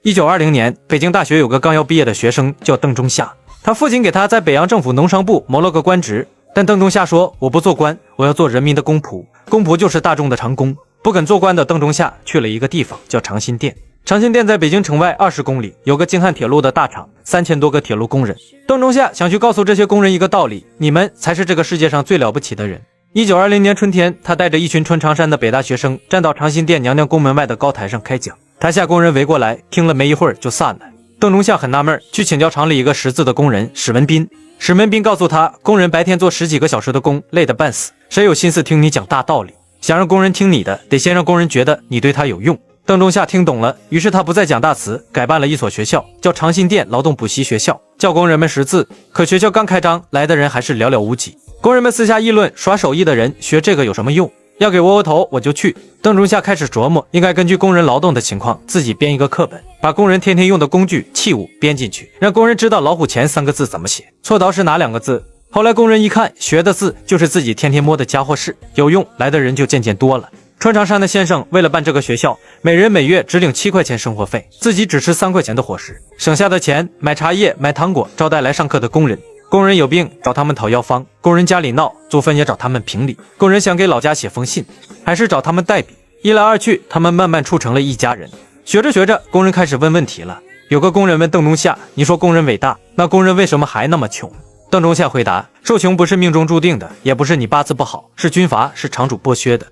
1920年，北京大学有个刚要毕业的学生叫邓中夏，他父亲给他在北洋政府农商部谋了个官职，但邓中夏说：“我不做官，我要做人民的公仆。”公仆就是大众的长工。不肯做官的邓中夏去了一个地方叫长辛店。长辛店在北京城外20公里，有个京汉铁路的大厂，3000多个铁路工人。邓中夏想去告诉这些工人一个道理：你们才是这个世界上最了不起的人。1920年春天，他带着一群穿长衫的北大学生站到长辛店娘娘宫门外的高台上开讲。台下工人围过来，听了没一会儿就散了。邓中夏很纳闷，去请教厂里一个识字的工人史文斌。史文斌告诉他，工人白天做10几个小时的工，累得半死，谁有心思听你讲大道理？想让工人听你的，得先让工人觉得你对他有用。邓中夏听懂了，于是他不再讲大词，改办了一所学校，叫长辛店劳动补习学校，教工人们识字。可学校刚开张，来的人还是寥寥无几。工人们私下议论，耍手艺的人学这个有什么用？要给窝窝头我就去。邓中夏开始琢磨，应该根据工人劳动的情况自己编一个课本，把工人天天用的工具器物编进去，让工人知道老虎钳3个字怎么写，锉刀是哪2个字。后来工人一看，学的字就是自己天天摸的家伙事，有用，来的人就渐渐多了。穿长衫的先生为了办这个学校，每人每月只领7块钱生活费，自己只吃3块钱的伙食，省下的钱买茶叶买糖果，招待来上课的工人。工人有病找他们讨药方，工人家里闹祖坟也找他们评理，工人想给老家写封信还是找他们代笔。一来二去，他们慢慢处成了一家人。学着学着，工人开始问问题了。有个工人问邓中夏，你说工人伟大，那工人为什么还那么穷？邓中夏回答，受穷不是命中注定的，也不是你八字不好，是军阀，是厂主剥削的。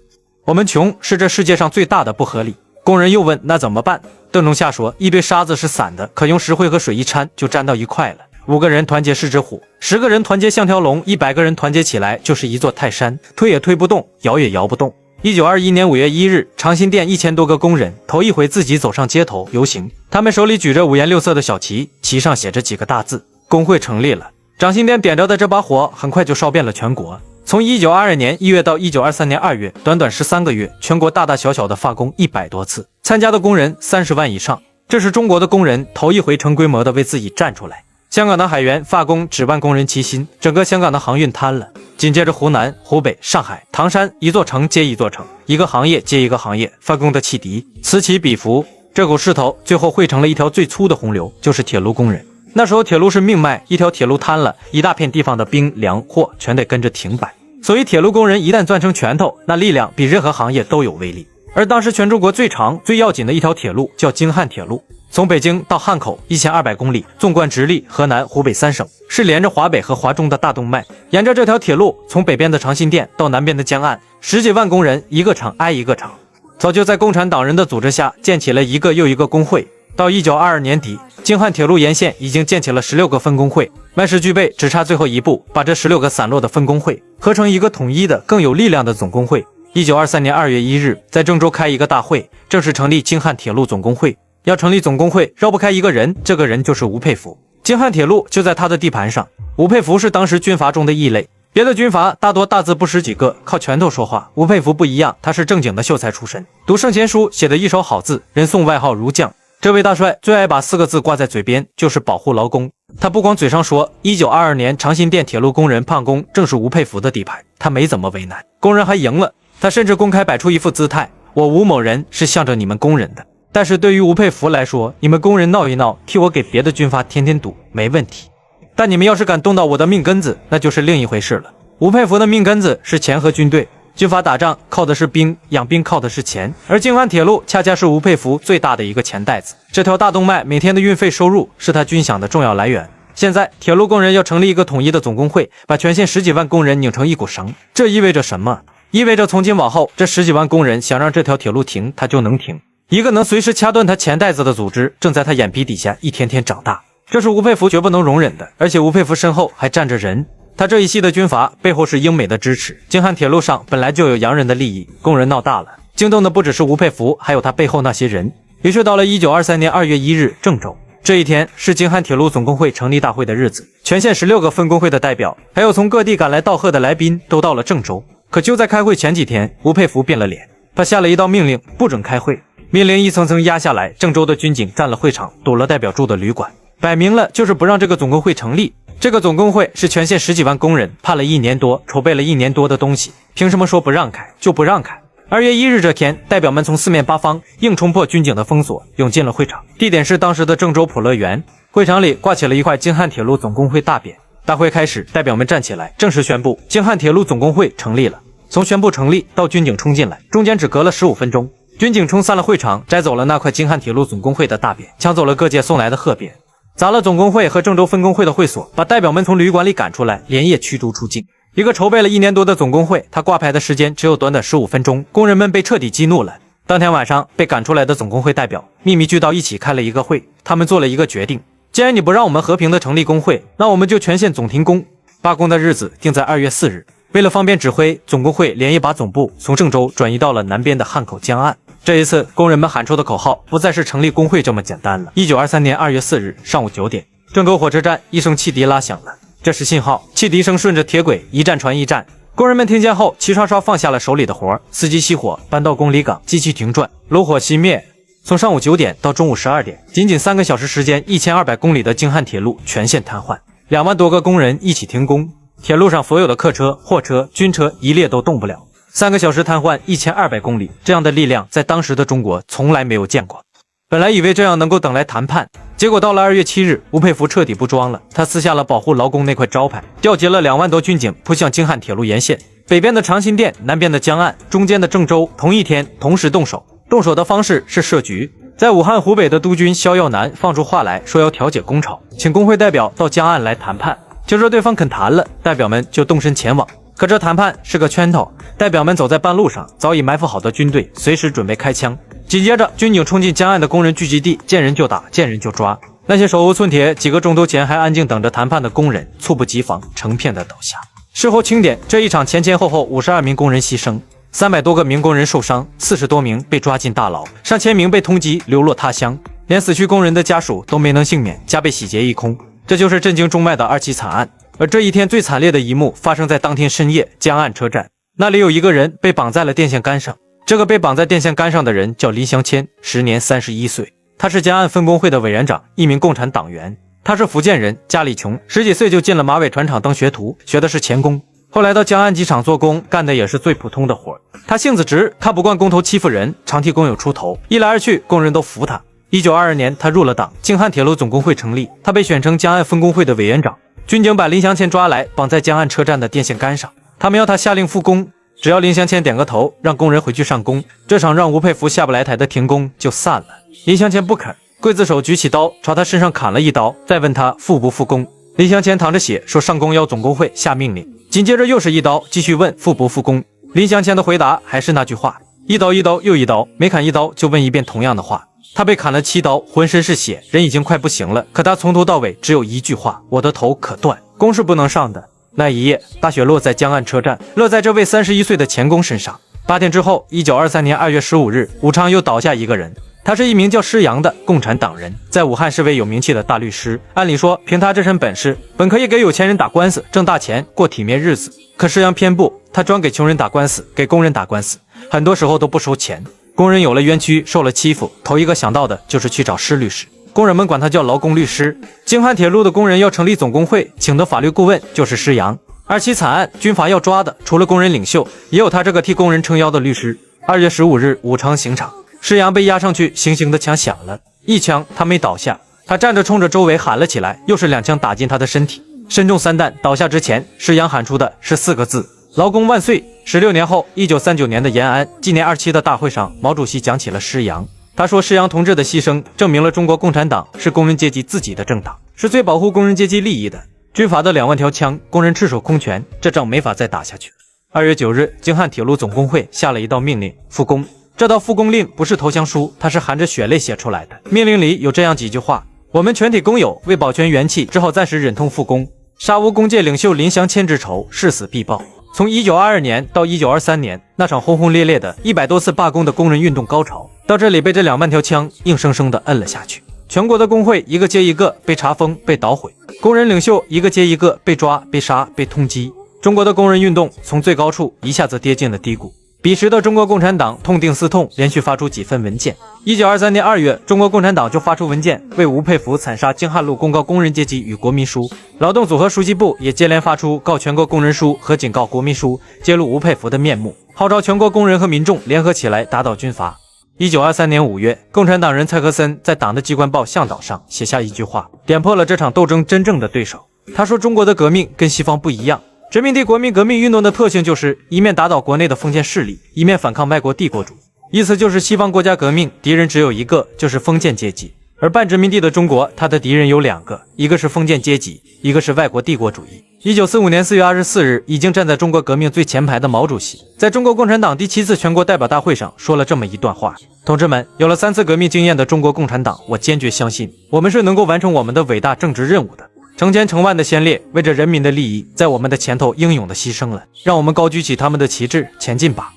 我们穷是这世界上最大的不合理。工人又问，那怎么办？邓中夏说，一堆沙子是散的，可用石灰和水一掺就粘到一块了。5个人团结是只虎，10个人团结像条龙，100个人团结起来就是一座泰山，推也推不动，摇也摇不动。1921年5月1日，长辛店1000多个工人头一回自己走上街头游行，他们手里举着5颜6色的小旗，旗上写着几个大字：工会成立了。长辛店点着的这把火很快就烧遍了全国。从1922年1月到1923年2月，短短13个月，全国大大小小的罢工100多次，参加的工人30万以上。这是中国的工人头一回成规模的为自己站出来。香港的海员罢工只万工人齐心，整个香港的航运瘫了。紧接着湖南、湖北、上海、唐山，一座城接一座城，一个行业接一个行业，发工的汽笛此起彼伏，这股势头最后汇成了一条最粗的洪流，就是铁路工人。那时候铁路是命脉，一条铁路瘫了，一大片地方的兵粮货全得跟着停摆。所以铁路工人一旦攥成拳头，那力量比任何行业都有威力。而当时全中国最长最要紧的一条铁路叫京汉铁路，从北京到汉口1200公里，纵贯直隶、河南、湖北3省，是连着华北和华中的大动脉。沿着这条铁路，从北边的长辛店到南边的江岸，10几万工人，一个厂挨一个厂。早就在共产党人的组织下建起了一个又一个工会。到1922年底，京汉铁路沿线已经建起了16个分工会，万事俱备，只差最后一步，把这16个散落的分工会合成一个统一的、更有力量的总工会。1923年2月1日，在郑州开一个大会，正式成立京汉铁路总工会。要成立总工会，绕不开一个人，这个人就是吴佩孚。京汉铁路就在他的地盘上。吴佩孚是当时军阀中的异类，别的军阀大多大字不识几个，靠拳头说话。吴佩孚不一样，他是正经的秀才出身，读圣贤书，写的一手好字，人送外号儒将。这位大帅最爱把4个字挂在嘴边，就是保护劳工。他不光嘴上说1922年长辛店铁路工人罢工正是吴佩孚的地盘，他没怎么为难，工人还赢了。他甚至公开摆出一副姿态，我吴某人是向着你们工人的。但是对于吴佩孚来说，你们工人闹一闹，替我给别的军阀添添堵没问题，但你们要是敢动到我的命根子，那就是另一回事了。吴佩孚的命根子是钱和军队，军阀打仗靠的是兵，养兵靠的是钱，而京汉铁路恰恰是吴佩孚最大的一个钱袋子。这条大动脉每天的运费收入是他军饷的重要来源。现在铁路工人要成立一个统一的总工会，把全县10几万工人拧成一股绳，这意味着什么？意味着从今往后，这10几万工人想让这条铁路停，他就能停。一个能随时掐断他钱袋子的组织，正在他眼皮底下一天天长大。这是吴佩孚绝不能容忍的，而且吴佩孚身后还站着人。他这一系的军阀背后是英美的支持。京汉铁路上本来就有洋人的利益，工人闹大了，惊动的不只是吴佩孚，还有他背后那些人。于是到了1923年2月1日，郑州。这一天是京汉铁路总工会成立大会的日子，全县16个分工会的代表，还有从各地赶来道贺的来宾都到了郑州。可就在开会前几天，吴佩孚变了脸，他下了一道命令，不准开会。命令一层层压下来，郑州的军警占了会场，堵了代表住的旅馆，摆明了就是不让这个总工会成立。这个总工会是全县10几万工人盼了1年多，筹备了1年多的东西，凭什么说不让开就不让开？ 2月1日这天，代表们从四面八方硬冲破军警的封锁，涌进了会场。地点是当时的郑州普乐园。会场里挂起了一块京汉铁路总工会大匾。大会开始，代表们站起来，正式宣布京汉铁路总工会成立了。从宣布成立到军警冲进来，中间只隔了15分钟。军警冲散了会场，摘走了那块京汉铁路总工会的大匾，抢走了各界送来的贺匾，砸了总工会和郑州分工会的会所，把代表们从旅馆里赶出来，连夜驱逐出境。一个筹备了1年多的总工会，他挂牌的时间只有短短15分钟，工人们被彻底激怒了。当天晚上，被赶出来的总工会代表秘密聚到一起开了一个会，他们做了一个决定：既然你不让我们和平的成立工会，那我们就全线总停工。罢工的日子定在2月4日。为了方便指挥，总工会连夜把总部从郑州转移到了南边的汉口江岸。这一次，工人们喊出的口号不再是成立工会这么简单了。1923年2月4日上午9点，郑州火车站一声汽笛拉响了。这是信号，汽笛声顺着铁轨一站传一站。工人们听见后，齐刷刷放下了手里的活，司机熄火，搬到公里岗，机器停转，炉火熄灭。从上午9点到中午12点，仅仅3个小时时间，1200公里的京汉铁路全线瘫痪，2万多个工人一起停工。铁路上所有的客车、货车、军车一列都动不了。3个小时瘫痪1200公里，这样的力量在当时的中国从来没有见过。本来以为这样能够等来谈判，结果到了2月7日，吴佩孚彻底不装了，他撕下了保护劳工那块招牌，调集了2万多军警扑向京汉铁路沿线，北边的长辛店，南边的江岸，中间的郑州，同一天同时动手。动手的方式是设局。在武汉湖北的督军萧耀南放出话来说要调解工潮，请工会代表到江岸来谈判。就说对方肯谈了，代表们就动身前往。可这谈判是个圈套，代表们走在半路上，早已埋伏好的军队随时准备开枪。紧接着，军警冲进江岸的工人聚集地，见人就打，见人就抓。那些手无寸铁、几个钟头前还安静等着谈判的工人，猝不及防，成片的倒下。事后清点，这一场前前后后52名工人牺牲，300多个民工人受伤，40多名被抓进大牢，上千名被通缉流落他乡，连死去工人的家属都没能幸免，家被洗劫一空。这就是震惊中外的2起惨案。而这一天最惨烈的一幕发生在当天深夜，江岸车站那里有一个人被绑在了电线杆上。这个被绑在电线杆上的人叫林祥谦，时年31岁，他是江岸分工会的委员长，一名共产党员。他是福建人，家里穷，10几岁就进了马尾船厂当学徒，学的是钳工。后来到江岸机场做工，干的也是最普通的活。他性子直，看不惯工头欺负人，常替工友出头，一来二去，工人都服他。1922年，他入了党，京汉铁路总工会成立，他被选成江岸分工会的委员长。军警把林祥谦抓来，绑在江岸车站的电线杆上，他们要他下令复工，只要林祥谦点个头，让工人回去上工，这场让吴佩孚下不来台的停工就散了。林祥谦不肯，刽子手举起刀朝他身上砍了一刀，再问他复不复工。林祥谦淌着血说上工要总工会下命令，紧接着又是一刀，继续问复不复工。林祥谦的回答还是那句话，一刀一刀又一刀，每砍一刀就问一遍同样的话。他被砍了7刀，浑身是血，人已经快不行了，可他从头到尾只有一句话：我的头可断，工是不能上的。那一夜，大雪落在江岸车站，落在这位31岁的钳工身上。8天之后，1923年2月15日，武昌又倒下一个人，他是一名叫施洋的共产党人，在武汉是位有名气的大律师。按理说，凭他这身本事，本可以给有钱人打官司，挣大钱，过体面日子。可施洋偏不，他专给穷人打官司，给工人打官司，很多时候都不收钱。工人有了冤屈，受了欺负，头一个想到的就是去找施律师。工人们管他叫劳工律师。京汉铁路的工人要成立总工会，请的法律顾问就是施洋。2起惨案，军阀要抓的除了工人领袖，也有他这个替工人撑腰的律师。2月15日，武昌刑场，施洋被押上去，行刑的枪响了，一枪他没倒下，他站着冲着周围喊了起来，又是2枪打进他的身体，身中3弹。倒下之前，施洋喊出的是4个字：劳工万岁。16年后，1939年的延安纪念2期的大会上，毛主席讲起了施洋。他说，施洋同志的牺牲证明了中国共产党是工人阶级自己的政党，是最保护工人阶级利益的。军阀的2万条枪，工人赤手空拳，这仗没法再打下去了。2月9日，京汉铁路总工会下了一道命令：复工。这道复工令不是投降书，它是含着血泪写出来的。命令里有这样几句话：我们全体工友为保全元气，只好暂时忍痛复工，杀无工界领袖林祥谦之仇，誓死必报。从1922年到1923年，那场轰轰烈烈的100多次罢工的工人运动高潮，到这里被这2万条枪硬生生地摁了下去。全国的工会一个接一个被查封、被捣毁，工人领袖一个接一个被抓、被杀、被通缉。中国的工人运动从最高处一下子跌进了低谷。彼时的中国共产党痛定思痛，连续发出几份文件。1923年2月，中国共产党就发出文件，为吴佩孚惨杀京汉路公告工人阶级与国民书。劳动组合书记部也接连发出告全国工人书和警告国民书，揭露吴佩孚的面目，号召全国工人和民众联合起来打倒军阀。1923年5月，共产党人蔡和森在党的机关报《向导》上写下一句话，点破了这场斗争真正的对手。他说：“中国的革命跟西方不一样。殖民地国民革命运动的特性就是一面打倒国内的封建势力，一面反抗外国帝国主义。意思就是西方国家革命敌人只有一个，就是封建阶级；而半殖民地的中国，它的敌人有两个，一个是封建阶级，一个是外国帝国主义。”1945年4月24日，已经站在中国革命最前排的毛主席，在中国共产党第7次全国代表大会上说了这么一段话：“同志们，有了3次革命经验的中国共产党，我坚决相信，我们是能够完成我们的伟大政治任务的。成千成万的先烈为着人民的利益，在我们的前头英勇的牺牲了，让我们高举起他们的旗帜前进吧。”